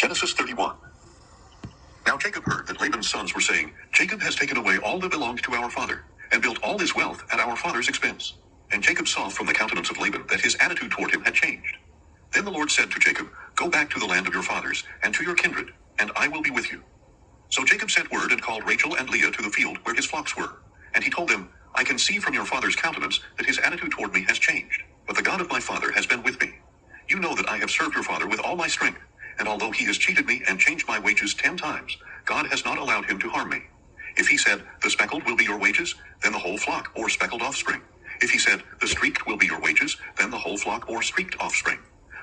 Genesis 31. Now Jacob heard that Laban's sons were saying, Jacob has taken away all that belonged to our father, and built all this wealth at our father's expense. And Jacob saw from the countenance of Laban that his attitude toward him had changed. Then the Lord said to Jacob, Go back to the land of your fathers, and to your kindred, and I will be with you. So Jacob sent word and called Rachel and Leah to the field where his flocks were. And he told them, I can see from your father's countenance that his attitude toward me has changed, but the God of my father has been with me. You know that I have served your father with all my strength, and although he has cheated me and changed my wages 10 times, God has not allowed him to harm me. If he said, The speckled will be your wages, then the whole flock or speckled offspring. If he said, The streaked will be your wages, then the whole flock or streaked offspring.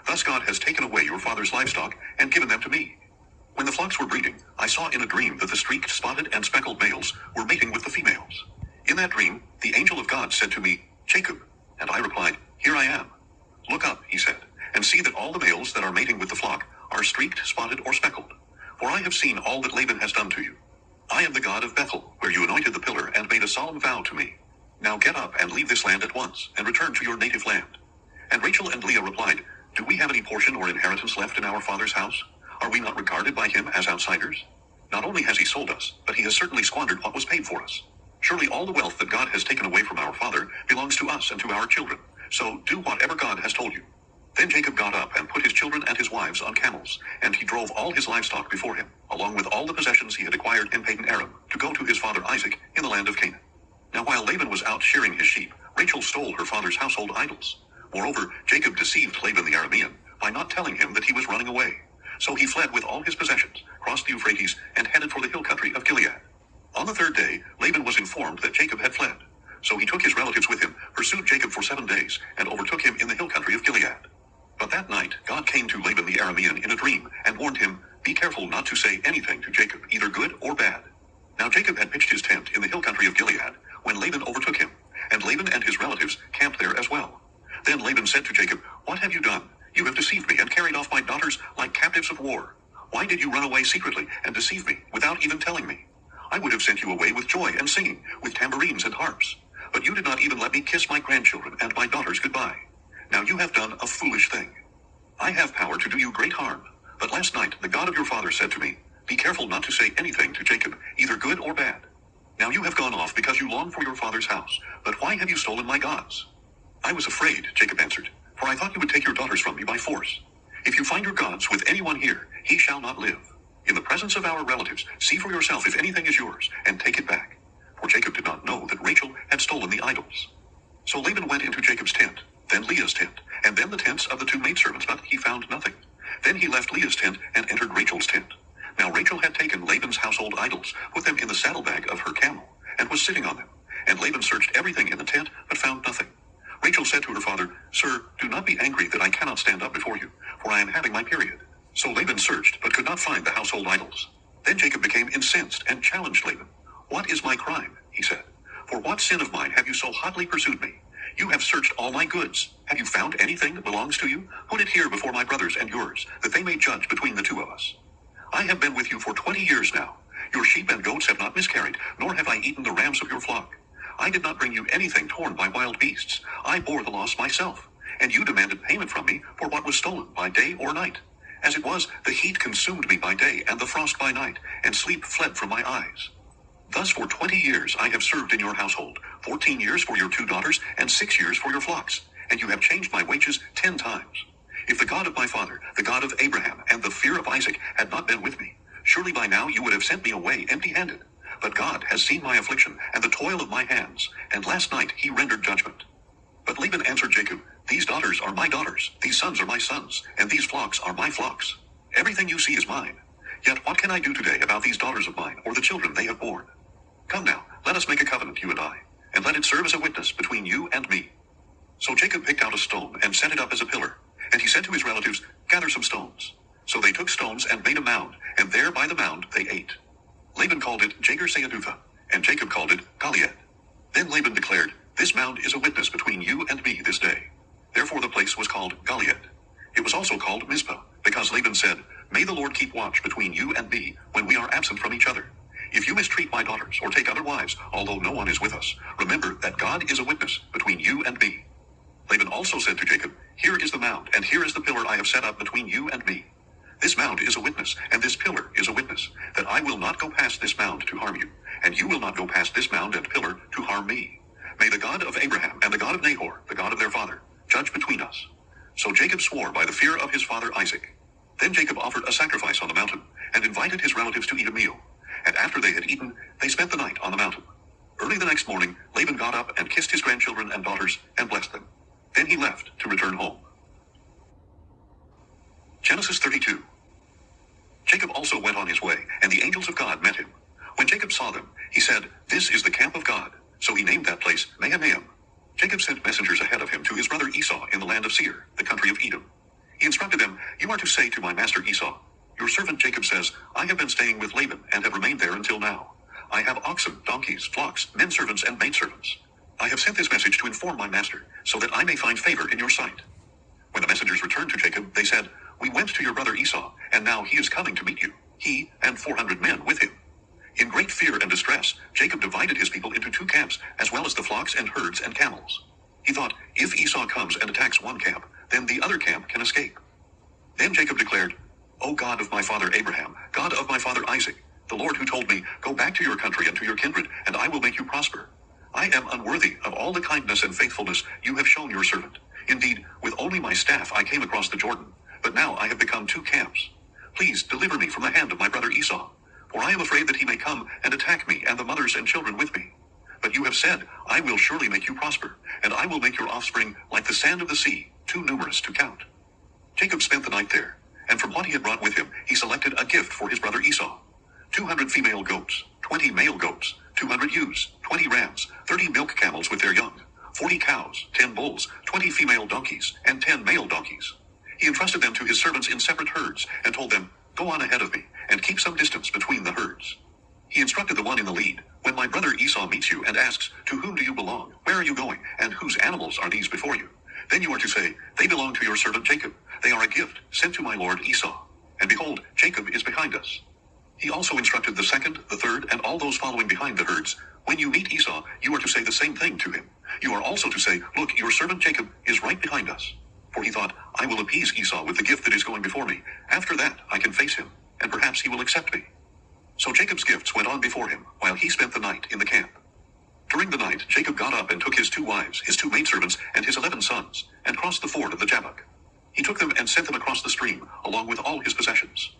Thus God has taken away your father's livestock and given them to me. When the flocks were breeding, I saw in a dream that the streaked, spotted, and speckled males were mating with the females. In that dream, the angel of God said to me, Jacob. And I replied, Here I am. Look up, he said, and see that all the males that are mating with the flock are streaked, spotted, or speckled. For I have seen all that Laban has done to you. I am the God of Bethel, where you anointed the pillar and made a solemn vow to me. Now get up and leave this land at once, and return to your native land. And Rachel and Leah replied, Do we have any portion or inheritance left in our father's house? Are we not regarded by him as outsiders? Not only has he sold us, but he has certainly squandered what was paid for us. Surely all the wealth that God has taken away from our father belongs to us and to our children. So do whatever God has told you. Then Jacob got up and put his children and his wives on camels, and he drove all his livestock before him, along with all the possessions he had acquired in Padan Aram, to go to his father Isaac in the land of Canaan. Now while Laban was out shearing his sheep, Rachel stole her father's household idols. Moreover, Jacob deceived Laban the Aramean by not telling him that he was running away. So he fled with all his possessions, crossed the Euphrates, and headed for the hill country of Gilead. On the third day, Laban was informed that Jacob had fled. So he took his relatives with him, pursued Jacob for 7 days, and overtook him in the hill country of Gilead. But that night, God came to Laban the Aramean in a dream, and warned him, Be careful not to say anything to Jacob, either good or bad. Now Jacob had pitched his tent in the hill country of Gilead, when Laban overtook him, and Laban and his relatives camped there as well. Then Laban said to Jacob, What have you done? You have deceived me and carried off my daughters like captives of war. Why did you run away secretly and deceive me without even telling me? I would have sent you away with joy and singing, with tambourines and harps. But you did not even let me kiss my grandchildren and my daughters goodbye. Now you have done a foolish thing. I have power to do you great harm. But last night the God of your father said to me, Be careful not to say anything to Jacob, either good or bad. Now you have gone off because you long for your father's house. But why have you stolen my gods? I was afraid, Jacob answered, for I thought you would take your daughters from me by force. If you find your gods with anyone here, he shall not live. In the presence of our relatives, see for yourself if anything is yours, and take it back. For Jacob did not know that Rachel had stolen the idols. So Laban went into Jacob's tent, then Leah's tent, and then the tents of the 2 maidservants, but he found nothing. Then he left Leah's tent and entered Rachel's tent. Now Rachel had taken Laban's household idols, put them in the saddlebag of her camel, and was sitting on them. And Laban searched everything in the tent, but found nothing. Rachel said to her father, Sir, do not be angry that I cannot stand up before you, for I am having my period. So Laban searched, but could not find the household idols. Then Jacob became incensed and challenged Laban. What is my crime? He said. For what sin of mine have you so hotly pursued me? You have searched all my goods. Have you found anything that belongs to you? Put it here before my brothers and yours, that they may judge between the 2 of us. I have been with you for 20 years now. Your sheep and goats have not miscarried, nor have I eaten the rams of your flock. I did not bring you anything torn by wild beasts. I bore the loss myself, and you demanded payment from me for what was stolen by day or night. As it was, the heat consumed me by day and the frost by night, and sleep fled from my eyes. Thus for 20 years I have served in your household, 14 years for your 2 daughters, and 6 years for your flocks, and you have changed my wages 10 times. If the God of my father, the God of Abraham, and the fear of Isaac had not been with me, surely by now you would have sent me away empty-handed. But God has seen my affliction and the toil of my hands, and last night he rendered judgment. But Laban answered Jacob, These daughters are my daughters, these sons are my sons, and these flocks are my flocks. Everything you see is mine. Yet what can I do today about these daughters of mine, or the children they have borne? Come now, let us make a covenant, you and I, and let it serve as a witness between you and me. So Jacob picked out a stone and set it up as a pillar, and he said to his relatives, Gather some stones. So they took stones and made a mound, and there by the mound they ate. Laban called it Jagar-Sahadutha, and Jacob called it Galeed. Then Laban declared, This mound is a witness between you and me this day. Therefore the place was called Galeed. It was also called Mizpah, because Laban said, May the Lord keep watch between you and me when we are absent from each other. If you mistreat my daughters or take other wives, although no one is with us, remember that God is a witness between you and me. Laban also said to Jacob, Here is the mound, and here is the pillar I have set up between you and me. This mound is a witness, and this pillar is a witness, that I will not go past this mound to harm you, and you will not go past this mound and pillar to harm me. May the God of Abraham and the God of Nahor, the God of their father, judge between us." So Jacob swore by the fear of his father Isaac. Then Jacob offered a sacrifice on the mountain, and invited his relatives to eat a meal. And after they had eaten, they spent the night on the mountain. Early the next morning, Laban got up and kissed his grandchildren and daughters, and blessed them. Then he left to return home. Genesis 32. Jacob also went on his way, and the angels of God met him. When Jacob saw them, he said, "This is the camp of God." So he named that place Mahanaim. Jacob sent messengers ahead of him to his brother Esau in the land of Seir, the country of Edom. He instructed them, "You are to say to my master Esau, 'Your servant Jacob says, I have been staying with Laban and have remained there until now. I have oxen, donkeys, flocks, men servants, and maidservants. I have sent this message to inform my master, so that I may find favor in your sight.'" When the messengers returned to Jacob, they said, "We went to your brother Esau, and now he is coming to meet you, he and 400 men with him." In great fear and distress, Jacob divided his people into 2 camps, as well as the flocks and herds and camels. He thought, if Esau comes and attacks one camp, then the other camp can escape. Then Jacob declared, "O God of my father Abraham, God of my father Isaac, the Lord who told me, 'Go back to your country and to your kindred, and I will make you prosper.' I am unworthy of all the kindness and faithfulness you have shown your servant. Indeed, with only my staff I came across the Jordan, but now I have become 2 camps. Please deliver me from the hand of my brother Esau, for I am afraid that he may come and attack me and the mothers and children with me. But you have said, 'I will surely make you prosper, and I will make your offspring like the sand of the sea, too numerous to count.'" Jacob spent the night there, and from what he had brought with him, he selected a gift for his brother Esau: 200 female goats, 20 male goats, 200 ewes, 20 rams, 30 milk camels with their young, 40 cows, 10 bulls, 20 female donkeys, and 10 male donkeys. He entrusted them to his servants in separate herds, and told them, "Go on ahead of me, and keep some distance between the herds." He instructed the one in the lead, "When my brother Esau meets you and asks, 'To whom do you belong? Where are you going? And whose animals are these before you?' Then you are to say, 'They belong to your servant Jacob. They are a gift sent to my lord Esau. And behold, Jacob is behind us.'" He also instructed the second, the third, and all those following behind the herds, "When you meet Esau, you are to say the same thing to him. You are also to say, 'Look, your servant Jacob is right behind us.' For he thought, 'I will appease Esau with the gift that is going before me. After that, I can face him, and perhaps he will accept me.'" So Jacob's gifts went on before him, while he spent the night in the camp. During the night, Jacob got up and took his 2 wives, his 2 maidservants, and his 11 sons, and crossed the ford of the Jabbok. He took them and sent them across the stream, along with all his possessions.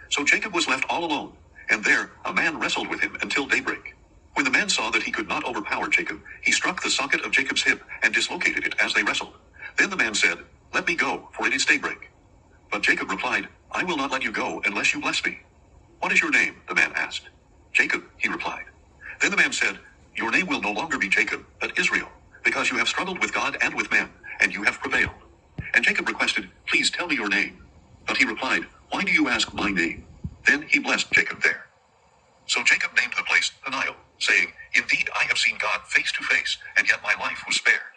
So Jacob was left all alone, and there a man wrestled with him until daybreak. When the man saw that he could not overpower Jacob, he struck the socket of Jacob's hip and dislocated it as they wrestled. Then the man said, "Let me go, for it is daybreak." But Jacob replied, "I will not let you go unless you bless me." "What is your name?" the man asked. "Jacob," he replied. Then the man said, "Your name will no longer be Jacob, but Israel, because you have struggled with God and with men, and you have prevailed." And Jacob requested, "Please tell me your name." But he replied, "Why do you ask my name?" Then he blessed Jacob there. So Jacob named the place Peniel, saying, "Indeed I have seen God face to face, and yet my life was spared."